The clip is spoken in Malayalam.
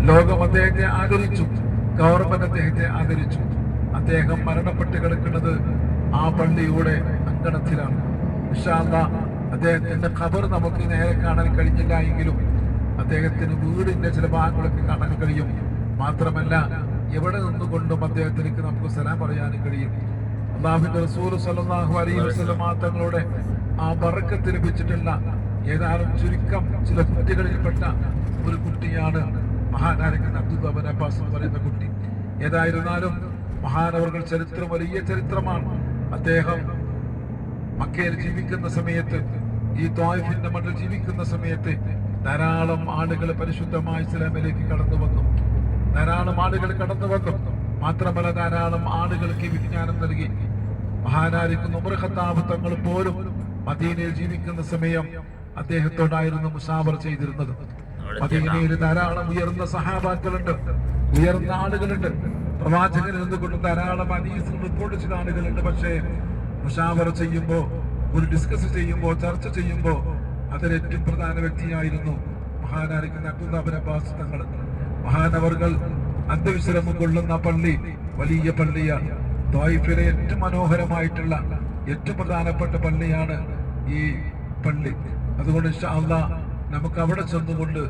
ലോകം അദ്ദേഹത്തെ ആദരിച്ചു, ഗവൺമെന്റ് അദ്ദേഹത്തെ ആദരിച്ചു. അദ്ദേഹം മരണപ്പെട്ട് കിടക്കുന്നത് ആ പള്ളിയുടെ അങ്കണത്തിലാണ്. ഇൻഷാ അല്ലാഹ് അദ്ദേഹത്തിന്റെ ഖബർ നമുക്ക് നേരെ കാണാൻ കഴിഞ്ഞില്ല എങ്കിലും അദ്ദേഹത്തിന് വീടിന്റെ ചില ഭാഗങ്ങളൊക്കെ കാണാൻ കഴിയും. മാത്രമല്ല എവിടെ നിന്നുകൊണ്ടും അദ്ദേഹത്തിലേക്ക് നമുക്ക് സലാം പറയാനും കഴിയും. അല്ലാഹുവിന്റെ റസൂൽ സ്വല്ലല്ലാഹു അലൈഹി വസല്ലം തങ്ങളുടെ ആ ബറക്കത്ത് ലഭിച്ചിട്ടുള്ള ഏതാനും ചുരുക്കം ചില കുട്ടികളിൽപ്പെട്ട ഒരു കുട്ടിയാണ് മഹാനായ അബ്ദുല്ലാഹ് ഇബ്നു അബ്ബാസ് എന്ന് പറയുന്ന കുട്ടി. ഏതായിരുന്നാലും മഹാനവർകൾ ചരിത്രം വലിയ ചരിത്രമാണ്. അദ്ദേഹം മക്കയിൽ ജീവിക്കുന്ന സമയത്ത്, ഈ ത്വായിഫിന്റെ മണ്ണിൽ ജീവിക്കുന്ന സമയത്ത് ധാരാളം ആളുകൾ പരിശുദ്ധമായ ഇസ്ലാമിലേക്ക് കടന്നു വന്നു. ധാരാളം ആളുകൾ കടന്നു വന്നു. മാത്രമല്ല ധാരാളം ആളുകൾക്ക് വിജ്ഞാനം നൽകി. മഹാനായിരിക്കുന്ന ഉമർ ഖത്താബ് തങ്ങൾ പോലും മദീനയിൽ ജീവിക്കുന്ന സമയം അദ്ദേഹത്തോടായിരുന്നു മുസാവർ ചെയ്തിരുന്നത്. മദീനയിൽ ധാരാളം ഉയർന്ന സഹാബാക്കളുണ്ട്, ഉയർന്ന ആളുകളുണ്ട്. പ്രവാചകനിൽ നിന്നുകൊണ്ട് ധാരാളം ഹദീസ് റിപ്പോർട്ട് ചെയ്ത ആളുകളുണ്ട്. പക്ഷേ മുഷാവറ ചെയ്യുമ്പോ, ഒരു ഡിസ്കസ് ചെയ്യുമ്പോ, ചർച്ച ചെയ്യുമ്പോ അതിൽ ഏറ്റവും പ്രധാന വ്യക്തിയായിരുന്നു മഹാനായിരിക്കുന്ന അബ്ദുല്ലാഹ് ഇബ്നു അബ്ബാസ് തങ്ങൾ. മഹാനവർകൾ അന്ത്യവിശ്രമം കൊള്ളുന്ന പള്ളി വലിയ പള്ളിയാണ്. ത്വായിഫിലെ ഏറ്റവും മനോഹരമായിട്ടുള്ള ഏറ്റവും പ്രധാനപ്പെട്ട പള്ളിയാണ് ഈ പള്ളി. അതുകൊണ്ട് ഇൻഷാ അല്ലാഹ് നമുക്ക് അവിടെ ചെന്നുകൊണ്ട്